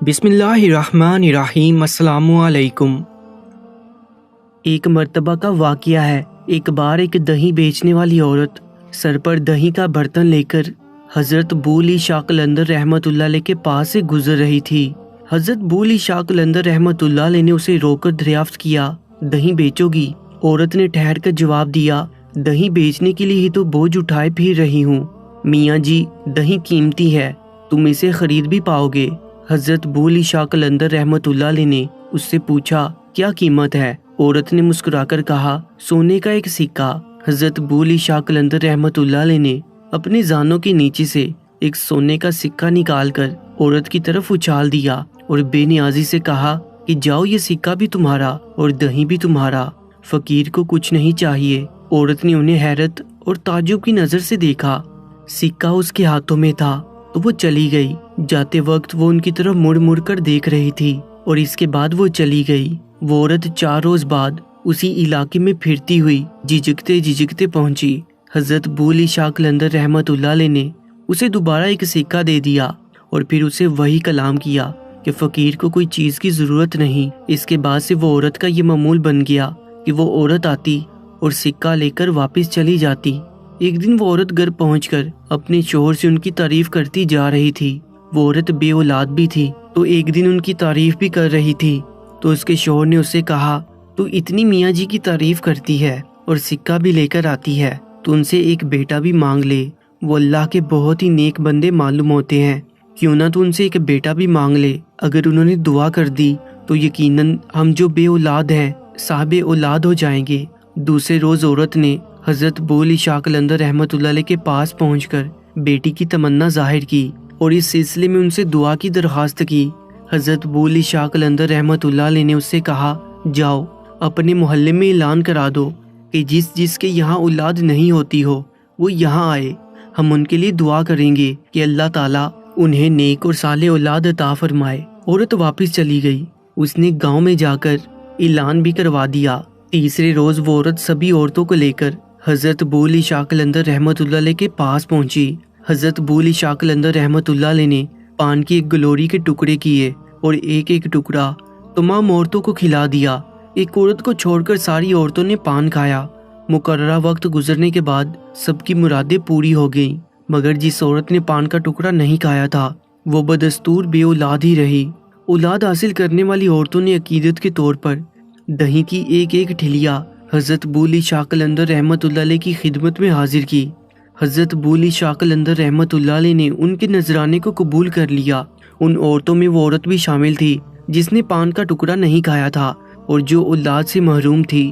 بسم اللہ الرحمن الرحیم۔ السلام علیکم۔ ایک مرتبہ کا واقعہ ہے۔ ایک بار ایک دہی بیچنے والی عورت سر پر دہی کا برتن لے کر حضرت ابو علی شاہ قلندر رحمۃ اللہ علیہ کے پاس سے گزر رہی تھی۔ حضرت ابو علی شاہ قلندر رحمۃ اللہ علیہ نے اسے روک کر دریافت کیا، دہی بیچو گی؟ عورت نے ٹھہر کر جواب دیا، دہی بیچنے کے لیے ہی تو بوجھ اٹھائے پھر رہی ہوں۔ میاں جی، دہی قیمتی ہے، تم اسے خرید بھی پاؤ گے؟ حضرت ابو علی شاہ قلندر رحمۃ اللہ علیہ نے اس سے پوچھا، کیا قیمت ہے؟ عورت نے مسکرا کر کہا، سونے کا ایک سکہ۔ حضرت ابو علی شاہ قلندر رحمۃ اللہ علیہ نے اپنے زانوں کے نیچے سے ایک سونے کا سکہ نکال کر عورت کی طرف اچھال دیا اور بے نیازی سے کہا کہ جاؤ، یہ سکہ بھی تمہارا اور دہی بھی تمہارا، فقیر کو کچھ نہیں چاہیے۔ عورت نے انہیں حیرت اور تعجب کی نظر سے دیکھا۔ سکہ اس کے ہاتھوں میں تھا تو وہ چلی گئی۔ جاتے وقت وہ ان کی طرف مڑ مڑ کر دیکھ رہی تھی اور اس کے بعد وہ چلی گئی۔ وہ عورت 4 روز بعد اسی علاقے میں پھرتی ہوئی جھجکتے پہنچی۔ حضرت ابو علی شاہ قلندر رحمۃ اللہ علیہ نے اسے دوبارہ ایک سکہ دے دیا اور پھر اسے وہی کلام کیا کہ فقیر کو کوئی چیز کی ضرورت نہیں۔ اس کے بعد سے وہ عورت کا یہ معمول بن گیا کہ وہ عورت آتی اور سکہ لے کر واپس چلی جاتی۔ ایک دن وہ عورت گھر پہنچ کر اپنے شوہر سے ان کی تعریف کرتی جا رہی تھی۔ وہ عورت بے اولاد بھی تھی تو ایک دن ان کی تعریف بھی کر رہی تھی تو اس کے شوہر نے اسے کہا، تو اتنی میاں جی کی تعریف کرتی ہے اور سکہ بھی لے کر آتی ہے، تو ان سے ایک بیٹا بھی مانگ لے، وہ اللہ کے بہت ہی نیک بندے معلوم ہوتے ہیں، کیوں نہ تو ان سے ایک بیٹا بھی مانگ لے۔ اگر انہوں نے دعا کر دی تو یقیناً ہم جو بے اولاد ہیں صاحب اولاد ہو جائیں گے۔ دوسرے روز عورت نے حضرت ابو علی شاہ قلندر رحمۃ اللہ علیہ کے پاس پہنچ کر بیٹی کی تمنا ظاہر کی اور اس سلسلے میں ان سے دعا کی درخواست کی۔ حضرت ابو علی شاہ قلندر رحمۃ اللہ علیہ نے اس سے کہا، جاؤ اپنے محلے میں اعلان کرا دو کہ جس کے یہاں اولاد نہیں ہوتی ہو وہ یہاں آئے، ہم ان کے لیے دعا کریں گے کہ اللہ تعالیٰ انہیں نیک اور صالح اولاد عطا فرمائے۔ عورت واپس چلی گئی۔ اس نے گاؤں میں جا کر اعلان بھی کروا دیا۔ تیسرے روز وہ عورت سبھی عورتوں کو لے کر حضرت ابو علی شاہ قلندر رحمۃ اللہ علیہ کے پاس پہنچی۔ حضرت ابو علی شاہ قلندر رحمۃ اللہ علیہ نے پان کی ایک گلوری کے ٹکڑے کیے اور ایک ایک ٹکڑا تمام عورتوں کو کھلا دیا۔ ایک عورت کو چھوڑ کر ساری عورتوں نے پان کھایا۔ مقررہ وقت گزرنے کے بعد سب کی مرادیں پوری ہو گئیں، مگر جس عورت نے پان کا ٹکڑا نہیں کھایا تھا وہ بدستور بے اولاد ہی رہی۔ اولاد حاصل کرنے والی عورتوں نے عقیدت کے طور پر دہی کی ایک ایک ٹھیلیا حضرت ابو علی شاہ قلندر رحمۃ اللہ علیہ کی خدمت میں حاضر کی۔ حضرت ابو علی شاہ قلندر رحمۃ اللہ علیہ نے ان کے نذرانے کو قبول کر لیا۔ ان عورتوں میں وہ عورت بھی شامل تھی جس نے پان کا ٹکڑا نہیں کھایا تھا اور جو اولاد سے محروم تھی۔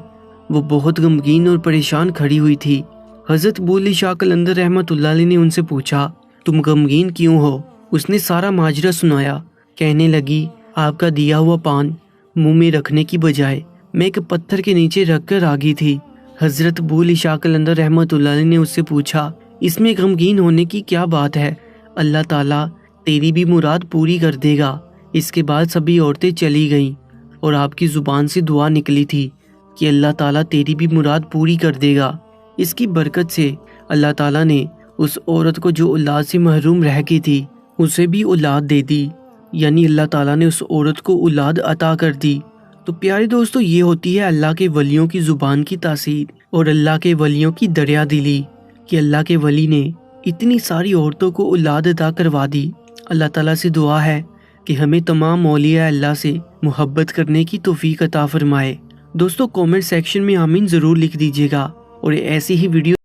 وہ بہت غمگین اور پریشان کھڑی ہوئی تھی۔ حضرت ابو علی شاہ قلندر رحمۃ اللہ علیہ نے ان سے پوچھا، تم غمگین کیوں ہو؟ اس نے سارا ماجرا سنایا۔ کہنے لگی، آپ کا دیا ہوا پان منہ میں رکھنے کی بجائے میں ایک پتھر کے نیچے رکھ کر آ گئی تھی۔ حضرت ابو علی شاہ قلندر رحمۃ اللہ علیہ نے اس سے پوچھا، اس میں غمگین ہونے کی کیا بات ہے؟ اللہ تعالیٰ تیری بھی مراد پوری کر دے گا۔ اس کے بعد سبھی عورتیں چلی گئیں اور آپ کی زبان سے دعا نکلی تھی کہ اللہ تعالیٰ تیری بھی مراد پوری کر دے گا۔ اس کی برکت سے اللہ تعالیٰ نے اس عورت کو جو اولاد سے محروم رہ گئی تھی اسے بھی اولاد دے دی، یعنی اللہ تعالیٰ نے اس عورت کو اولاد عطا کر دی۔ تو پیارے دوستو، یہ ہوتی ہے اللہ کے ولیوں کی زبان کی تاثیر اور اللہ کے ولیوں کی دریا دلی کہ اللہ کے ولی نے اتنی ساری عورتوں کو اولاد عطا کروا دی۔ اللہ تعالیٰ سے دعا ہے کہ ہمیں تمام اولیاء اللہ سے محبت کرنے کی توفیق عطا فرمائے۔ دوستو کامنٹ سیکشن میں آمین ضرور لکھ دیجیے گا اور ایسی ہی ویڈیو